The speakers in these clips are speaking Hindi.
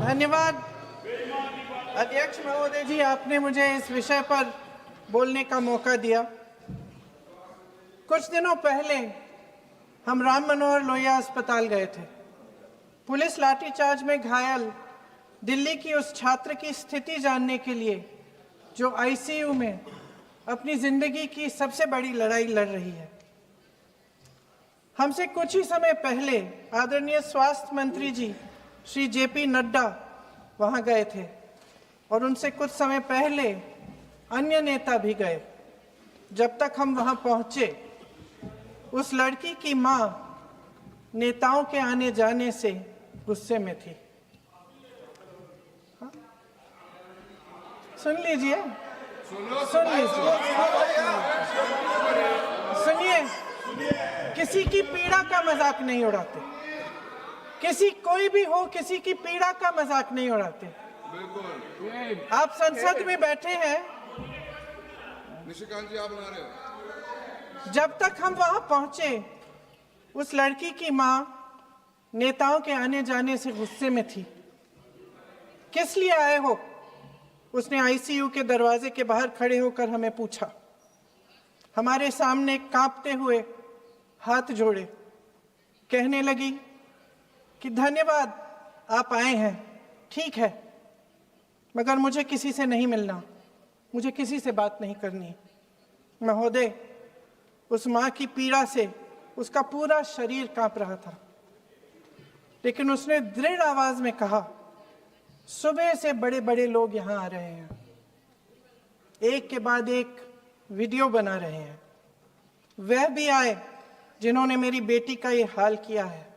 धन्यवाद अध्यक्ष महोदय जी, आपने मुझे इस विषय पर बोलने का मौका दिया। कुछ दिनों पहले हम राम मनोहर लोहिया अस्पताल गए थे। पुलिस लाठीचार्ज में घायल दिल्ली की उस छात्र की स्थिति जानने के लिए जो आईसीयू में अपनी जिंदगी की सबसे बड़ी लड़ाई लड़ रही है। हमसे कुछ ही समय पहले आदरणीय स्वास्थ्य मंत्री जी श्री जेपी नड्डा वहां गए थे और उनसे कुछ समय पहले अन्य नेता भी गए। जब तक हम वहां पहुंचे, उस लड़की की मां नेताओं के आने जाने से गुस्से में थी। सुन लीजिए, सुनिए, किसी की पीड़ा का मजाक नहीं उड़ाते। कोई भी हो, किसी की पीड़ा का मजाक नहीं उड़ाते। आप संसद में बैठे हैं, निशिकांत जी आप बना रहे हो। जब तक हम वहां पहुंचे, उस लड़की की मां नेताओं के आने जाने से गुस्से में थी। किस लिए आए हो? उसने आईसीयू के दरवाजे के बाहर खड़े होकर हमें पूछा। हमारे सामने कांपते हुए हाथ जोड़े कहने लगी कि धन्यवाद आप आए हैं, ठीक है, मगर मुझे किसी से नहीं मिलना, मुझे किसी से बात नहीं करनी। महोदय, उस मां की पीड़ा से उसका पूरा शरीर कांप रहा था, लेकिन उसने दृढ़ आवाज में कहा, सुबह से बड़े बड़े लोग यहां आ रहे हैं, एक के बाद एक वीडियो बना रहे हैं। वह भी आए जिन्होंने मेरी बेटी का ये हाल किया है।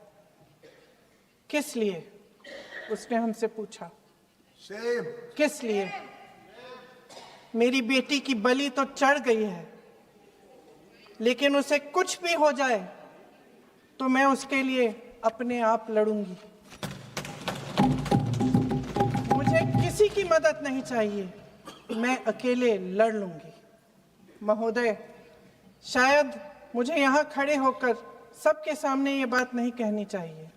किस लिए? उसने हमसे पूछा। किस लिए? मेरी बेटी की बलि तो चढ़ गई है, लेकिन उसे कुछ भी हो जाए तो मैं उसके लिए अपने आप लड़ूंगी। मुझे किसी की मदद नहीं चाहिए, मैं अकेले लड़ लूंगी। महोदय, शायद मुझे यहाँ खड़े होकर सबके सामने ये बात नहीं कहनी चाहिए,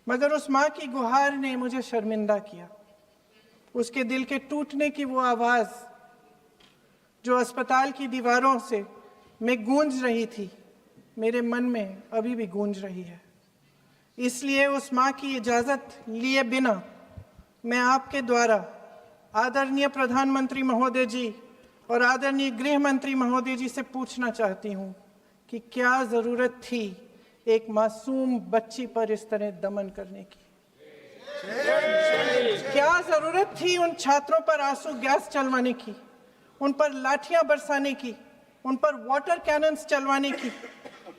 मगर उस माँ की गुहार ने मुझे शर्मिंदा किया। उसके दिल के टूटने की वो आवाज जो अस्पताल की दीवारों से में गूंज रही थी, मेरे मन में अभी भी गूंज रही है। इसलिए उस माँ की इजाजत लिए बिना मैं आपके द्वारा आदरणीय प्रधानमंत्री महोदय जी और आदरणीय गृह मंत्री महोदय जी से पूछना चाहती हूँ कि क्या जरूरत थी एक मासूम बच्ची पर इस तरह दमन करने की? क्या जरूरत थी उन छात्रों पर आंसू गैस चलवाने की, उन पर लाठियां बरसाने की, उन पर वाटर कैनन्स चलवाने की?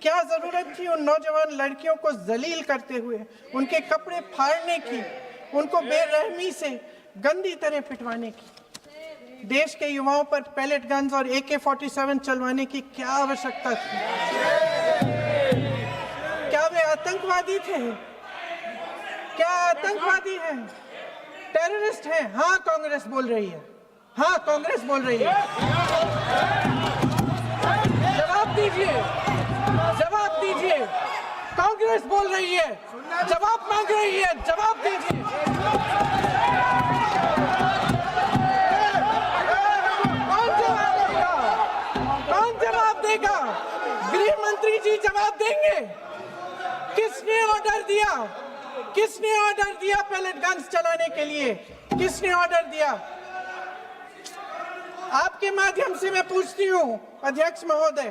क्या जरूरत थी उन नौजवान लड़कियों को जलील करते हुए उनके कपड़े फाड़ने की, उनको बेरहमी से गंदी तरह पिटवाने की? देश के युवाओं पर पैलेट गन्स और AK-47 चलवाने की क्या आवश्यकता थी? क्या वे आतंकवादी थे? क्या आतंकवादी हैं? टेररिस्ट हैं? हाँ, कांग्रेस बोल रही है। हाँ, कांग्रेस बोल रही है। जवाब दीजिए, जवाब दीजिए। कांग्रेस बोल रही है, जवाब मांग रही है, जवाब दीजिए। कौन जवाब देगा? गृह मंत्री जी जवाब देंगे। किसने ऑर्डर दिया? किसने ऑर्डर दिया पैलेट गन्स चलाने के लिए? किसने ऑर्डर दिया? आपके माध्यम से मैं पूछती हूँ अध्यक्ष महोदय,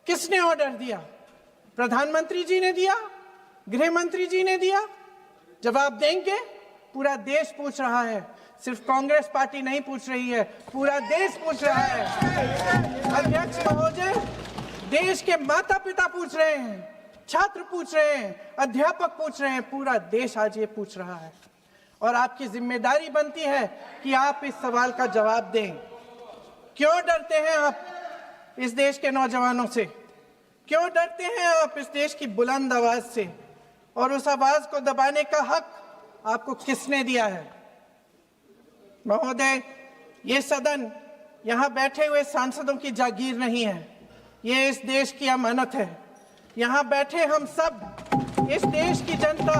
किसने ऑर्डर दिया? प्रधानमंत्री जी ने दिया? गृह मंत्री जी ने दिया? जवाब देंगे? पूरा देश पूछ रहा है, सिर्फ कांग्रेस पार्टी नहीं पूछ रही है, पूरा देश पूछ रहा है। अध्यक्ष महोदय, देश के माता पिता पूछ रहे हैं, छात्र पूछ रहे हैं, अध्यापक पूछ रहे हैं, पूरा देश आज ये पूछ रहा है। और आपकी जिम्मेदारी बनती है कि आप इस सवाल का जवाब दें। क्यों डरते हैं आप इस देश के नौजवानों से? क्यों डरते हैं आप इस देश की बुलंद आवाज से? और उस आवाज को दबाने का हक आपको किसने दिया है? महोदय, ये सदन यहाँ बैठे हुए सांसदों की जागीर नहीं है, ये इस देश की अमानत है। यहाँ बैठे हम सब इस देश की जनता,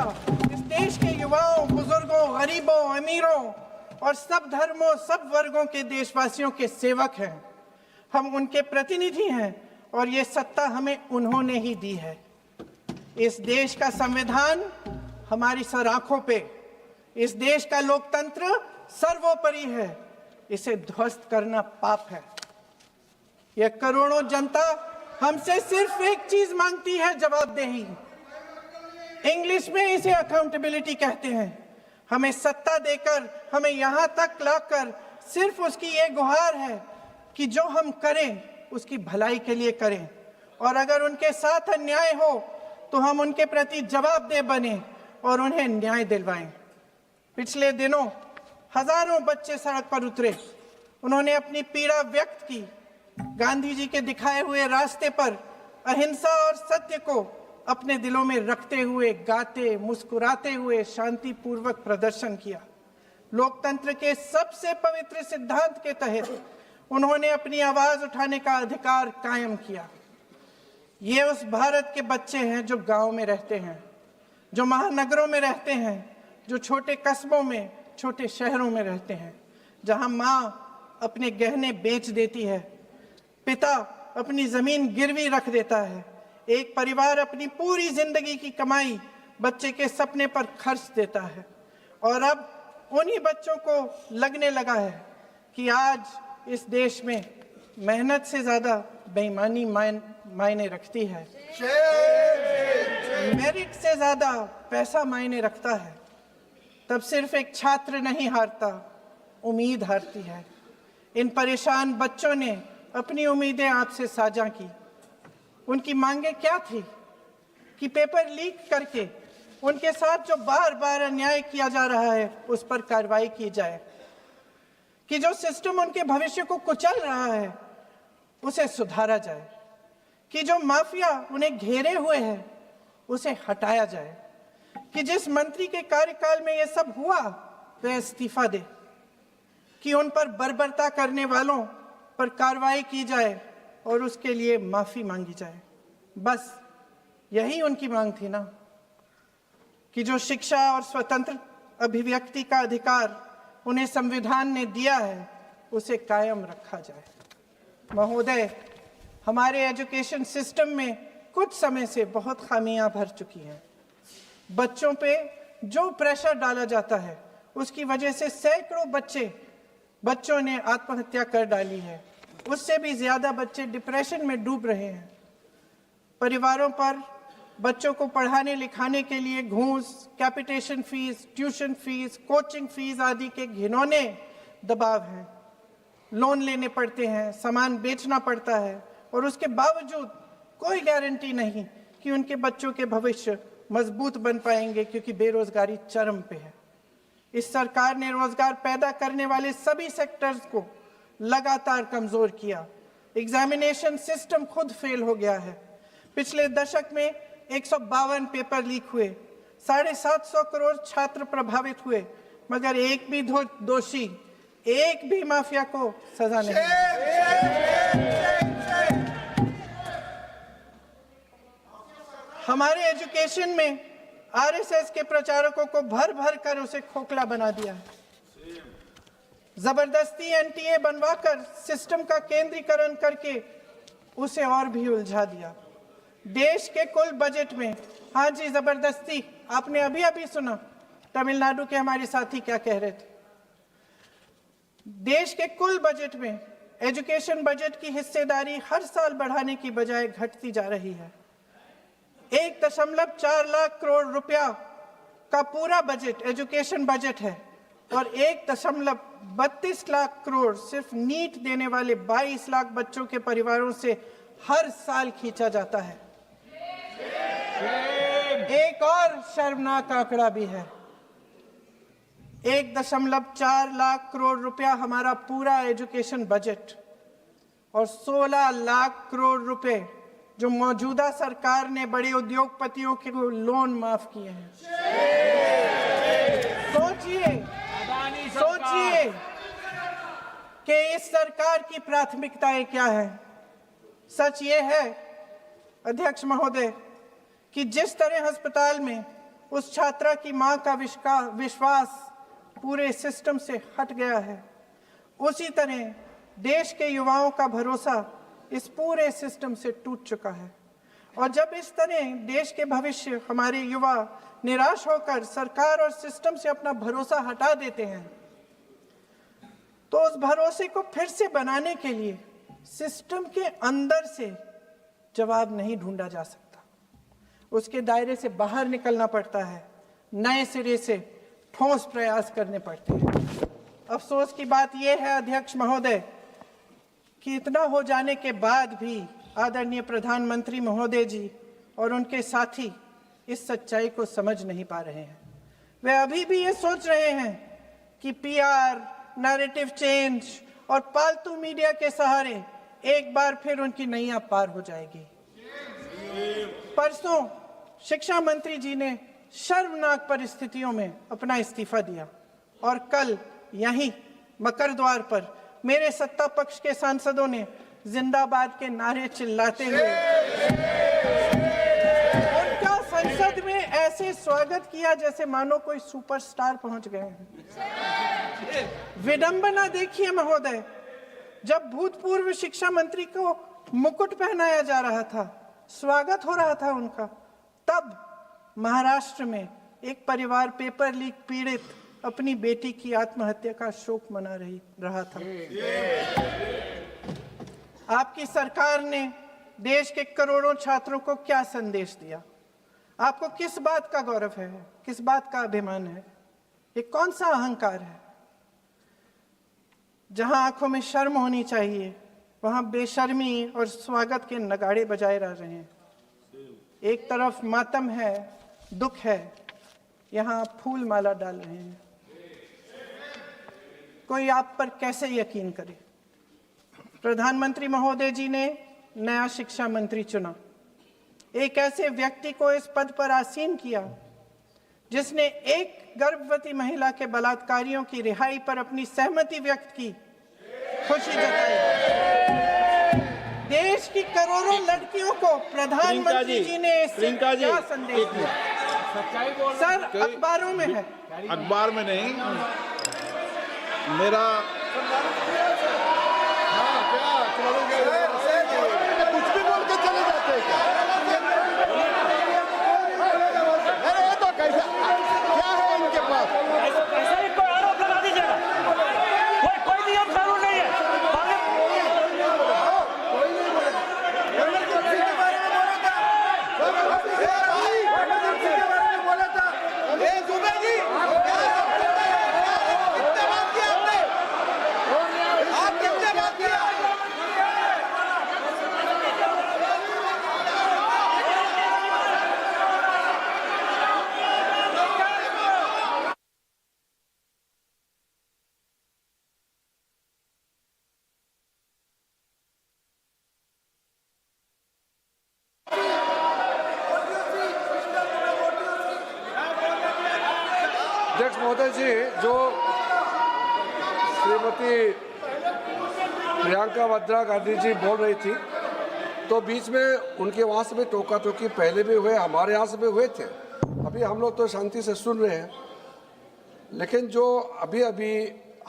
इस देश के युवाओं, बुजुर्गों, गरीबों, अमीरों और सब धर्मों, सब वर्गों के देशवासियों के सेवक हैं। हम उनके प्रतिनिधि हैं और ये सत्ता हमें उन्होंने ही दी है। इस देश का संविधान हमारी सर आंखों पे, इस देश का लोकतंत्र सर्वोपरि है। इसे ध्वस्त करना पाप है। यह करोड़ों जनता हमसे सिर्फ एक चीज मांगती है, जवाबदेही। इंग्लिश में इसे अकाउंटेबिलिटी कहते हैं। हमें सत्ता देकर, हमें यहां तक लाकर सिर्फ उसकी ये गुहार है कि जो हम करें उसकी भलाई के लिए करें, और अगर उनके साथ अन्याय हो तो हम उनके प्रति जवाबदेह बने और उन्हें न्याय दिलवाएं। पिछले दिनों हजारों बच्चे सड़क पर उतरे। उन्होंने अपनी पीड़ा व्यक्त की। गांधी जी के दिखाए हुए रास्ते पर अहिंसा और सत्य को अपने दिलों में रखते हुए गाते, मुस्कुराते हुए शांतिपूर्वक प्रदर्शन किया। लोकतंत्र के सबसे पवित्र सिद्धांत के तहत उन्होंने अपनी आवाज उठाने का अधिकार कायम किया। ये उस भारत के बच्चे हैं जो गांव में रहते हैं, जो महानगरों में रहते हैं, जो छोटे कस्बों में, छोटे शहरों में रहते हैं, जहां माँ अपने गहने बेच देती है, पिता अपनी जमीन गिरवी रख देता है, एक परिवार अपनी पूरी जिंदगी की कमाई बच्चे के सपने पर खर्च देता है। और अब उन्हीं बच्चों को लगने लगा है कि आज इस देश में मेहनत से ज्यादा बेईमानी मायने रखती है, मेरिट से ज्यादा पैसा मायने रखता है। तब सिर्फ एक छात्र नहीं हारता, उम्मीद हारती है। इन परेशान बच्चों ने अपनी उम्मीदें आपसे साझा की। उनकी मांगे क्या थी? कि पेपर लीक करके उनके साथ जो बार बार अन्याय किया जा रहा है उस पर कार्रवाई की जाए, कि जो सिस्टम उनके भविष्य को कुचल रहा है उसे सुधारा जाए, कि जो माफिया उन्हें घेरे हुए है उसे हटाया जाए, कि जिस मंत्री के कार्यकाल में यह सब हुआ वह इस्तीफा दे, कि उन पर बर्बरता करने वालों पर कार्रवाई की जाए और उसके लिए माफी मांगी जाए। बस यही उनकी मांग थी ना, कि जो शिक्षा और स्वतंत्र अभिव्यक्ति का अधिकार उन्हें संविधान ने दिया है उसे कायम रखा जाए। महोदय, हमारे एजुकेशन सिस्टम में कुछ समय से बहुत खामियां भर चुकी हैं। बच्चों पे जो प्रेशर डाला जाता है उसकी वजह से सैकड़ों बच्चों ने आत्महत्या कर डाली है। उससे भी ज्यादा बच्चे डिप्रेशन में डूब रहे हैं। परिवारों पर बच्चों को पढ़ाने लिखाने के लिए घूस, capitation fees, tuition fees, coaching fees आदि के घिनौने दबाव हैं। लोन लेने पड़ते हैं, सामान बेचना पड़ता है और उसके बावजूद कोई गारंटी नहीं कि उनके बच्चों के भविष्य मजबूत बन पाएंगे, क्योंकि बेरोजगारी चरम पे है। इस सरकार ने रोजगार पैदा करने वाले सभी सेक्टर्स को लगातार कमजोर किया। एग्जामिनेशन सिस्टम खुद फेल हो गया है। पिछले दशक में 152 पेपर लीक हुए, 750 करोड़ छात्र प्रभावित हुए, मगर एक भी दोषी, एक भी माफिया को सजा नहीं। हमारे एजुकेशन में आरएसएस के प्रचारकों को भर भर कर उसे खोखला बना दिया है। जबरदस्ती एनटीए बनवाकर सिस्टम का केंद्रीकरण करके उसे और भी उलझा दिया। देश के कुल बजट में, हाँ जी जबरदस्ती, आपने अभी अभी सुना तमिलनाडु के हमारे साथी क्या कह रहे थे। देश के कुल बजट में एजुकेशन बजट की हिस्सेदारी हर साल बढ़ाने की बजाय घटती जा रही है। 1.4 लाख करोड़ रुपया का पूरा बजट एजुकेशन बजट है और 1.32 लाख करोड़ सिर्फ नीट देने वाले 22 लाख बच्चों के परिवारों से हर साल खींचा जाता है। एक और शर्मनाक आंकड़ा भी है। 1.4 लाख करोड़ रुपया हमारा पूरा एजुकेशन बजट और 16 लाख करोड़ रुपए जो मौजूदा सरकार ने बड़े उद्योगपतियों के लोन माफ किए हैं। सोचिए कि इस सरकार की प्राथमिकताएं क्या है। सच ये है अध्यक्ष महोदय कि जिस तरह अस्पताल में उस छात्रा की मां का विश्वास पूरे सिस्टम से हट गया है, उसी तरह देश के युवाओं का भरोसा इस पूरे सिस्टम से टूट चुका है। और जब इस तरह देश के भविष्य हमारे युवा निराश होकर सरकार और सिस्टम से अपना भरोसा हटा देते हैं, तो उस भरोसे को फिर से बनाने के लिए सिस्टम के अंदर से जवाब नहीं ढूंढा जा सकता, उसके दायरे से बाहर निकलना पड़ता है, नए सिरे से ठोस प्रयास करने पड़ते हैं। अफसोस की बात यह है अध्यक्ष महोदय कि इतना हो जाने के बाद भी आदरणीय प्रधानमंत्री महोदय जी और उनके साथी इस सच्चाई को समझ नहीं पा रहे हैं। वे अभी भी ये सोच रहे हैं कि पीआर, नैरेटिव चेंज और पालतू मीडिया के सहारे एक बार फिर उनकी नैया पार हो जाएगी। परसों शिक्षा मंत्री जी ने शर्मनाक परिस्थितियों में अपना इस्तीफा दिया और कल यहीं मकर द्वार पर मेरे सत्ता पक्ष के सांसदों ने जिंदाबाद के नारे चिल्लाते हुए उनका संसद में ऐसे स्वागत किया जैसे मानो कोई सुपरस्टार पहुंच गए हैं। विडंबना देखिए महोदय, जब भूतपूर्व शिक्षा मंत्री को मुकुट पहनाया जा रहा था, स्वागत हो रहा था उनका, तब महाराष्ट्र में एक परिवार पेपर लीक पीड़ित अपनी बेटी की आत्महत्या का शोक मना रहा था। आपकी सरकार ने देश के करोड़ों छात्रों को क्या संदेश दिया? आपको किस बात का गौरव है, किस बात का अभिमान है, ये कौन सा अहंकार है? जहां आंखों में शर्म होनी चाहिए वहां बेशर्मी और स्वागत के नगाड़े बजाए रह रहे हैं। एक तरफ मातम है, दुख है, यहां फूल माला डाल रहे हैं। कोई आप पर कैसे यकीन करे? प्रधानमंत्री महोदय जी ने नया शिक्षा मंत्री चुना, एक ऐसे व्यक्ति को इस पद पर आसीन किया जिसने एक गर्भवती महिला के बलात्कारियों की रिहाई पर अपनी सहमति व्यक्त की, खुशी जताई। देश की करोड़ों लड़कियों को प्रधानमंत्री जी ने इससे क्या संदेश दिया? सर, अखबारों में है, अखबार में नहीं। मेरा कुछ भी बोल के चले जाते हैं क्या? अरे ये तो कैसा क्या है इनके पास? ऐसा ही कोई आरोप लगा दीजिएगा। कोई नियम कानून नहीं है। अध्यक्ष महोदय जी, जो श्रीमती प्रियंका वाड्रा गांधी जी बोल रही थी, तो बीच में उनके वहाँ से भी टोका टोकी पहले भी हुए, हमारे यहाँ से भी हुए थे। अभी हम लोग तो शांति से सुन रहे हैं, लेकिन जो अभी अभी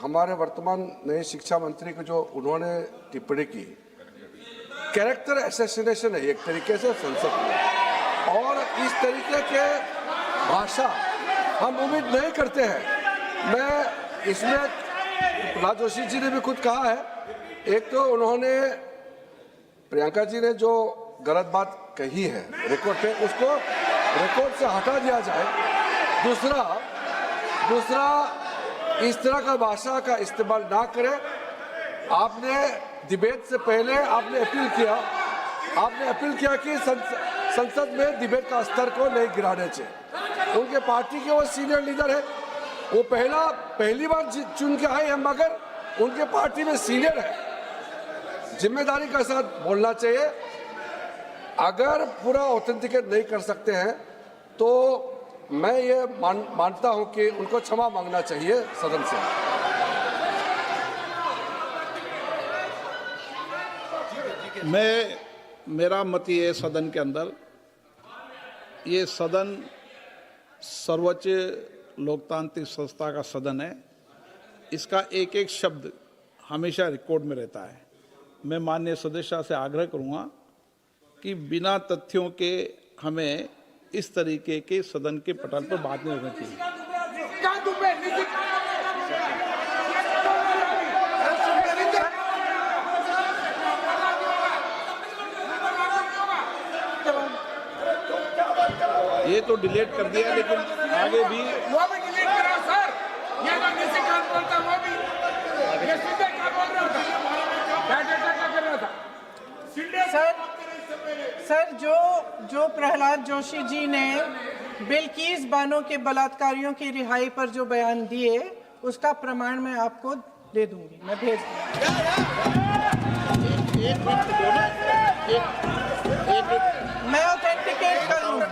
हमारे वर्तमान नए शिक्षा मंत्री को जो उन्होंने टिप्पणी की, कैरेक्टर असैसिनेशन है एक तरीके से संसद में, और इस तरीके के भाषा हम उम्मीद नहीं करते हैं। मैं इसमें प्रहलाद जोशी जी ने भी खुद कहा है, एक तो उन्होंने प्रियंका जी ने जो गलत बात कही है रिकॉर्ड पे, उसको रिकॉर्ड से हटा दिया जाए। दूसरा इस तरह का भाषा का इस्तेमाल ना करें। आपने डिबेट से पहले आपने अपील किया कि संसद में डिबेट का स्तर को नहीं गिराने चाहिए। उनके पार्टी के वो सीनियर लीडर है, वो पहली बार चुन के आए हैं, मगर उनके पार्टी में सीनियर है। जिम्मेदारी के साथ बोलना चाहिए। अगर पूरा ऑथेंटिकेट नहीं कर सकते हैं तो मैं ये मानता हूं कि उनको क्षमा मांगना चाहिए सदन से। मेरा मत ये सदन के अंदर ये सदन सर्वोच्च लोकतांत्रिक संस्था का सदन है। इसका एक एक शब्द हमेशा रिकॉर्ड में रहता है। मैं माननीय सदस्य से आग्रह करूंगा कि बिना तथ्यों के हमें इस तरीके के सदन के पटल पर बात नहीं होनी चाहिए। ये तो डिलीट कर दिया, लेकिन आगे भी वो भी डिलीट करा सर। ये जो किसी का बोलता वो भी ये सीधे क्या बोल रहा था, क्या कर रहा था सर जो प्रहलाद जोशी जी ने बिल्किस बानो के बलात्कारियों की रिहाई पर जो बयान दिए, उसका प्रमाण मैं आपको दे दूंगी, मैं भेज मैं ऑथेंटिकेट कर लूंगा।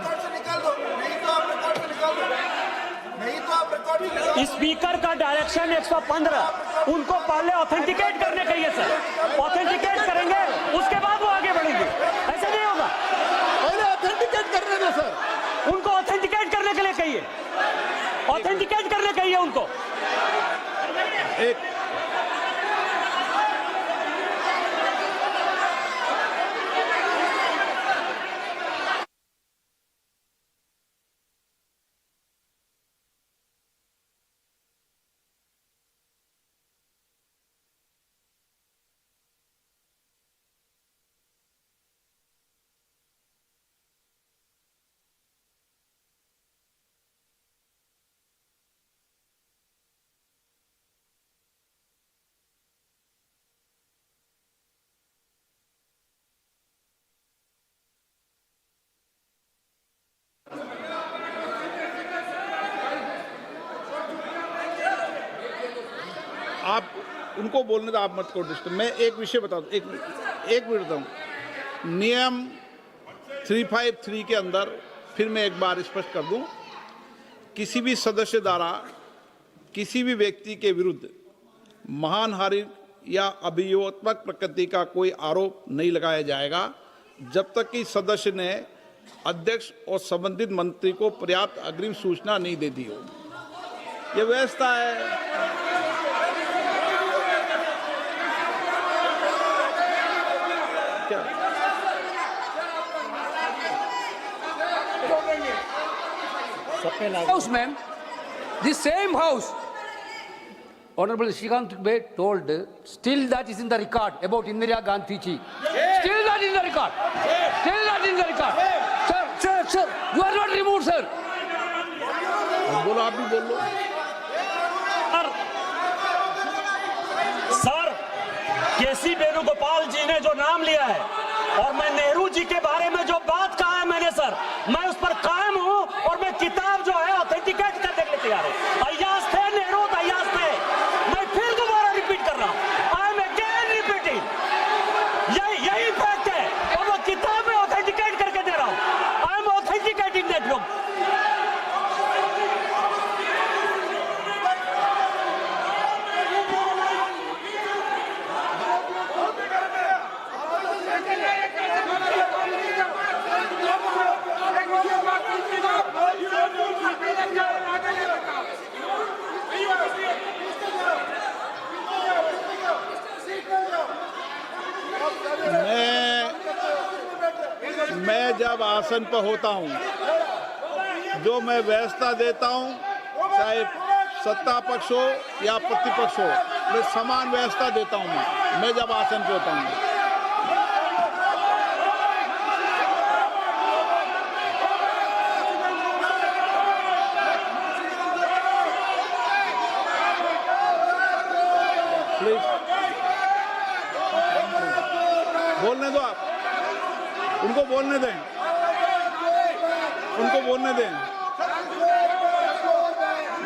स्पीकर का डायरेक्शन 115, उनको पहले ऑथेंटिकेट करने कहिए सर। ऑथेंटिकेट करेंगे उसके बाद वो आगे बढ़ेंगे, ऐसे नहीं होगा। पहले ऑथेंटिकेट करने दो सर। उनको ऑथेंटिकेट करने के लिए कहिए, ऑथेंटिकेट करने कहिए उनको। आप उनको बोलने दो, आप मत करो डिस्टर्ब। मैं एक विषय बता दूं, एक मिनट बताऊं। नियम 353 के अंदर फिर मैं एक बार स्पष्ट कर दूं, किसी भी सदस्य द्वारा किसी भी व्यक्ति के विरुद्ध मानहानि या अभियोगात्मक प्रकृति का कोई आरोप नहीं लगाया जाएगा जब तक कि सदस्य ने अध्यक्ष और संबंधित मंत्री को पर्याप्त अग्रिम सूचना नहीं दे दी हो। यह व्यवस्था है। House, ma'am, the same house, Honorable Shrikant Bey told, still that is in the record about Indira Gandhi ji. Still that is in the record. Still that is in the record. Sir, you are not removed, sir. बोलो, आप भी बोल लो। सर, केसी वेणुगोपाल जी ने जो नाम लिया है और मैं नेहरू जी के बारे में जो बात कहा है मैंने, सर मैं उस पर कायम हूं और मैं किताब जो है ऑथेंटिकेट करने के लिए तैयार हूं। अय्याज थे नेहरू, अय्याज थे। मैं फिर दोबारा रिपीट कर रहा हूं, आई एम अगेन रिपीटिंग, यही फैक्ट है और वो किताब में ऑथेंटिकेट करके दे रहा हूं। I am authenticating that book. मैं जब आसन पर होता हूं, जो मैं व्यवस्था देता हूं, चाहे सत्ता पक्ष हो या प्रतिपक्ष हो, मैं समान व्यवस्था देता हूं। मैं जब आसन पर होता हूं, प्लीज बोलने दो। आप उनको बोलने दें, उनको बोलने दें।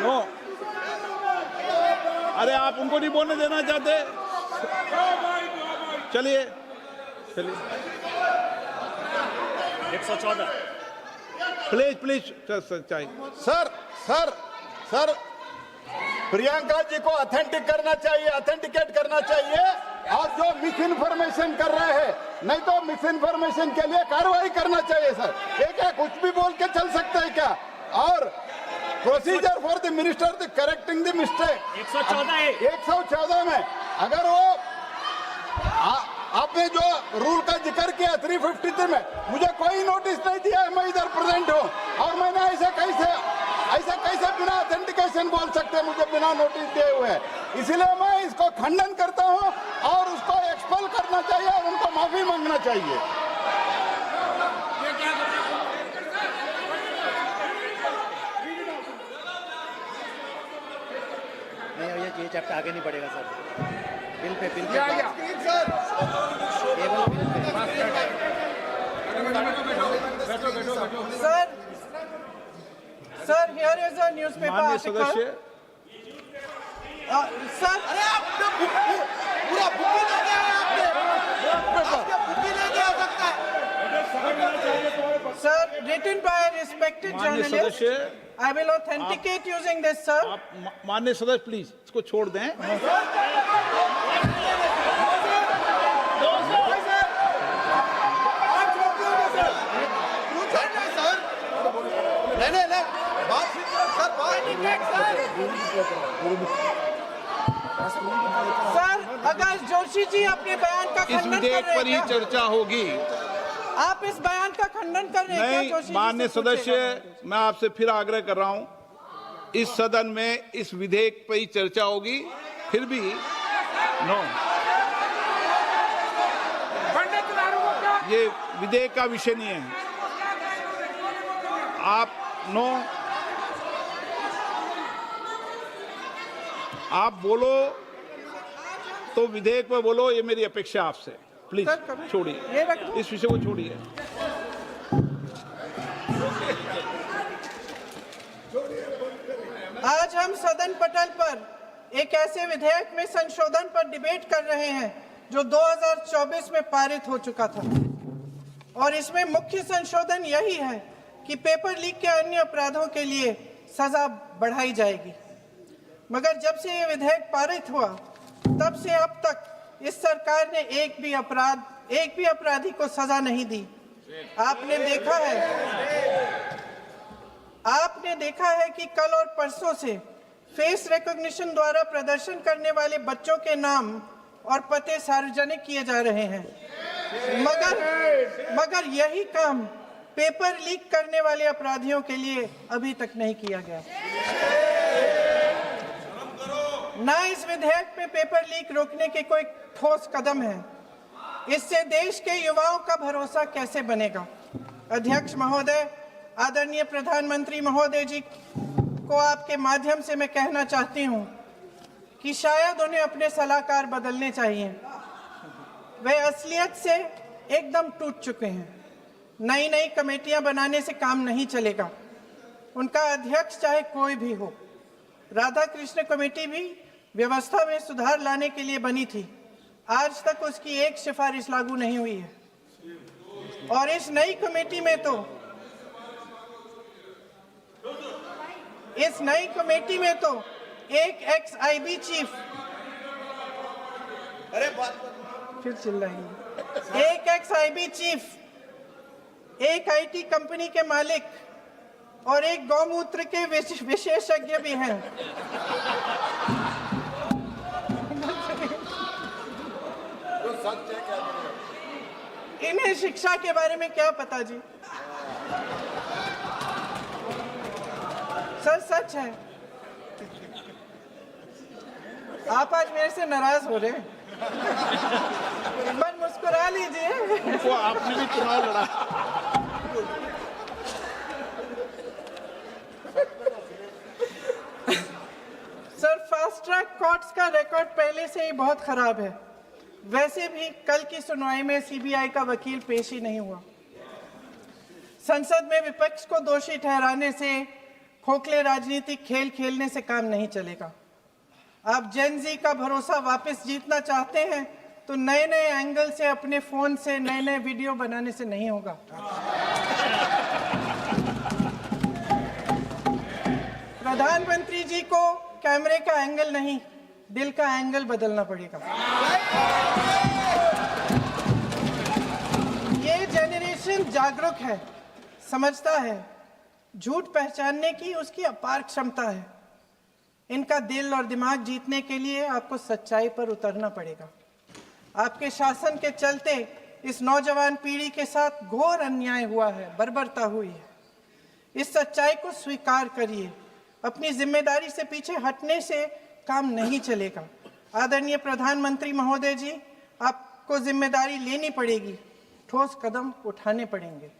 नो, अरे आप उनको नहीं बोलने देना चाहते? चलिए 114 प्लीज चाहिए। सर प्रियंका जी को ऑथेंटिकेट करना चाहिए और जो मिस इन्फॉर्मेशन कर रहे हैं, नहीं तो मिस इन्फॉर्मेशन के लिए कार्रवाई करना चाहिए सर। ये क्या कुछ भी बोल के चल सकते हैं क्या? और procedure for the minister the correcting the mistake 114 में अगर वो आपने जो रूल का जिक्र किया 353 में, मुझे कोई नोटिस नहीं दिया है, मैं इधर प्रेजेंट हूँ और मैंने ऐसे कैसे बिना ऑथेंटिकेशन बोल सकते हैं मुझे बिना नोटिस दिए हुए? इसलिए मैं इसको खंडन करता हूँ और उसको एक्सपेल करना चाहिए और उनको माफी मांगना चाहिए। नहीं ये चैप्टर आगे नहीं बढ़ेगा sir. Bill pay sir here is a newspaper माननीय आर्टिकल। सदस्य, सर पूरा बुक ही लेके आए आपने, बुक ही लेके आ सकता है। Sir written by a respected माननीय journalist. सदस्य, I will authenticate using this, sir. आप माननीय सदस्य प्लीज इसको छोड़ दें। सर अगर जोशी जी अपने बयान का इस खंडन कर विधेयक रहे पर ही हैं, चर्चा होगी। आप इस बयान का खंडन कर रहे हैं क्या नहीं, जोशी जी माननीय से पूछेगा। सदस्य, मैं आपसे फिर आग्रह कर रहा हूं, इस सदन में इस विधेयक पर ही चर्चा होगी। फिर भी नो, पंडित लालू को क्या ये विधेयक का विषय नहीं है। आप नो, आप बोलो तो विधेयक पर बोलो, ये मेरी अपेक्षा आपसे। प्लीज सर, कभी- छोड़िए, ये रख दो। इस विषय को छोड़िए। आज हम सदन पटल पर एक ऐसे विधेयक में संशोधन पर डिबेट कर रहे हैं जो 2024 में पारित हो चुका था और इसमें मुख्य संशोधन यही है कि पेपर लीक के अन्य अपराधों के लिए सजा बढ़ाई जाएगी। मगर जब से ये विधेयक पारित हुआ तब से अब तक इस सरकार ने एक भी अपराधी को सजा नहीं दी। आपने देखा है कि कल और परसों से फेस रिकॉग्निशन द्वारा प्रदर्शन करने वाले बच्चों के नाम और पते सार्वजनिक किए जा रहे हैं, मगर यही काम पेपर लीक करने वाले अपराधियों के लिए अभी तक नहीं किया गया। ना इस विधेयक में पेपर लीक रोकने के कोई ठोस कदम है। इससे देश के युवाओं का भरोसा कैसे बनेगा? अध्यक्ष महोदय, आदरणीय प्रधानमंत्री महोदय जी को आपके माध्यम से मैं कहना चाहती हूं कि शायद उन्हें अपने सलाहकार बदलने चाहिए। वे असलियत से एकदम टूट चुके हैं। नई नई कमेटियां बनाने से काम नहीं चलेगा। उनका अध्यक्ष चाहे कोई भी हो। राधा कृष्ण कमेटी भी व्यवस्था में सुधार लाने के लिए बनी थी। आज तक उसकी एक सिफारिश लागू नहीं हुई है और इस नई कमेटी में तो एक एक्स आईबी चीफ, फिर चिल्लाएंगे, एक एक्स आईबी चीफ, एक आईटी कंपनी के मालिक और एक गौमूत्र के विशेषज्ञ भी हैं। इन्हें शिक्षा के बारे में क्या पता जी? सर सच है। आप आज मेरे से नाराज हो रहे हैं, पर मुस्कुरा लीजिए। उनको आपने भी चुनाव लड़ा। सर फास्ट ट्रैक कोर्ट्स का रिकॉर्ड पहले से ही बहुत खराब है। वैसे भी कल की सुनवाई में सीबीआई का वकील पेश ही नहीं हुआ। संसद में विपक्ष को दोषी ठहराने से, खोखले राजनीतिक खेल खेलने से काम नहीं चलेगा। आप जेन जी का भरोसा वापस जीतना चाहते हैं तो नए नए एंगल से अपने फोन से नए नए वीडियो बनाने से नहीं होगा। प्रधानमंत्री जी को कैमरे का एंगल नहीं, दिल का एंगल बदलना पड़ेगा। ये जेनरेशन जागरूक है, समझता है, झूठ पहचानने की उसकी अपार क्षमता है। इनका दिल और दिमाग जीतने के लिए आपको सच्चाई पर उतरना पड़ेगा। आपके शासन के चलते इस नौजवान पीढ़ी के साथ घोर अन्याय हुआ है, बर्बरता हुई है। इस सच्चाई को स्वीकार करिए। अपनी जिम्मेदारी से पीछे हटने से काम नहीं चलेगा। आदरणीय प्रधानमंत्री महोदय जी, आपको जिम्मेदारी लेनी पड़ेगी, ठोस कदम उठाने पड़ेंगे।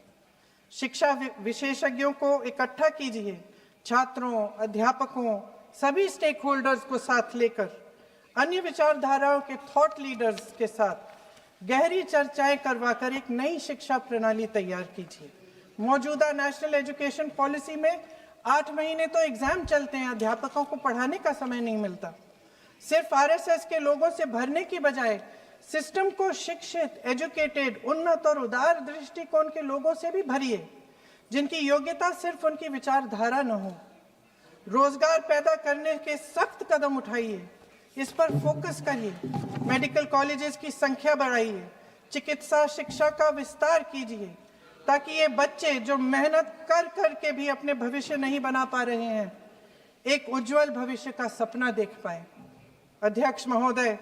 शिक्षा विशेषज्ञों को इकट्ठा कीजिए, छात्रों, अध्यापकों, सभी स्टेक होल्डर्स को साथ लेकर, अन्य विचारधाराओं के थॉट लीडर्स के साथ गहरी चर्चाएं करवाकर एक नई शिक्षा प्रणाली तैयार कीजिए। मौजूदा नेशनल एजुकेशन पॉलिसी में 8 महीने तो एग्जाम चलते हैं, अध्यापकों को पढ़ाने का समय नहीं मिलता। सिर्फ आरएसएस के लोगों से भरने की बजाय सिस्टम को शिक्षित, एजुकेटेड, उन्नत और उदार दृष्टिकोण के लोगों से भी भरिए, जिनकी योग्यता सिर्फ उनकी विचारधारा न हो। रोजगार पैदा करने के सख्त कदम उठाइए, इस पर फोकस करिए। मेडिकल कॉलेजेस की संख्या बढ़ाइए, चिकित्सा शिक्षा का विस्तार कीजिए, ताकि ये बच्चे जो मेहनत कर कर के भी अपने भविष्य नहीं बना पा रहे हैं, एक उज्जवल भविष्य का सपना देख पाए। अध्यक्ष महोदय,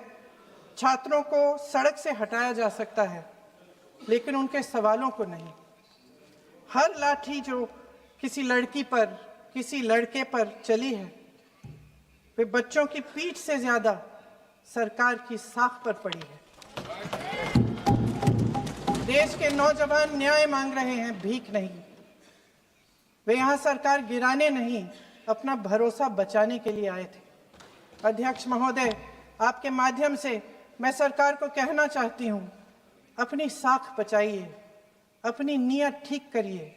छात्रों को सड़क से हटाया जा सकता है, लेकिन उनके सवालों को नहीं। हर लाठी जो किसी लड़की पर, किसी लड़के पर चली है, वे बच्चों की पीठ से ज्यादा सरकार की साख पर पड़ी है। देश के नौजवान न्याय मांग रहे हैं, भीख नहीं। वे यहाँ सरकार गिराने नहीं, अपना भरोसा बचाने के लिए आए थे। अध्यक्ष महोदय, आपके माध्यम से मैं सरकार को कहना चाहती हूँ, अपनी साख बचाइए, अपनी नीयत ठीक करिए,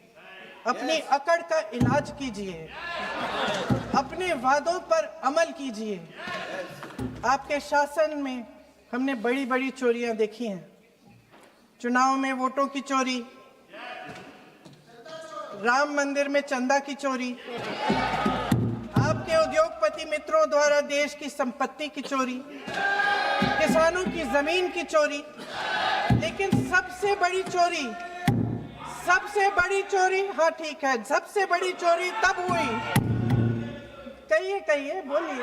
अपनी अकड़ का इलाज कीजिए, अपने वादों पर अमल कीजिए। आपके शासन में हमने बड़ी बड़ी चोरियां देखी हैं। चुनाव में वोटों की चोरी, राम मंदिर में चंदा की चोरी, आपके उद्योगपति मित्रों द्वारा देश की संपत्ति की चोरी, किसानों की जमीन की चोरी, लेकिन सबसे बड़ी चोरी, हाँ ठीक है, सबसे बड़ी चोरी तब हुई। कहिए, बोलिए।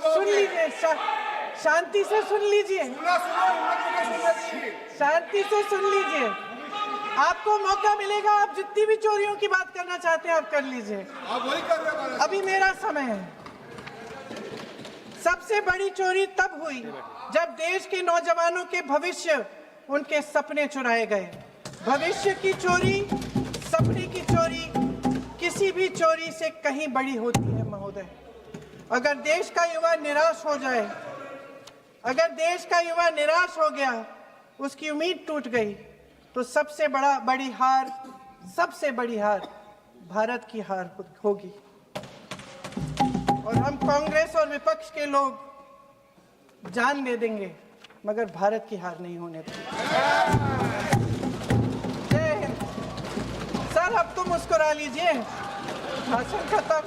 सुन लीजिए, शांति से सुन लीजिए, शांति से सुन लीजिए। आपको मौका मिलेगा, आप जितनी भी चोरियों की बात करना चाहते हैं आप कर लीजिए, अभी मेरा समय है। सबसे बड़ी चोरी तब हुई जब देश के नौजवानों के भविष्य, उनके सपने चुराए गए। भविष्य की चोरी, सपने की चोरी किसी भी चोरी से कहीं बड़ी होती है महोदय। अगर देश का युवा निराश हो जाए, अगर देश का युवा निराश हो गया, उसकी उम्मीद टूट गई, तो सबसे बड़ी हार भारत की हार होगी। और हम कांग्रेस और विपक्ष के लोग जान दे देंगे, मगर भारत की हार नहीं होने देंगे। सर, अब तो मुस्कुरा लीजिए, भाषण खत्म।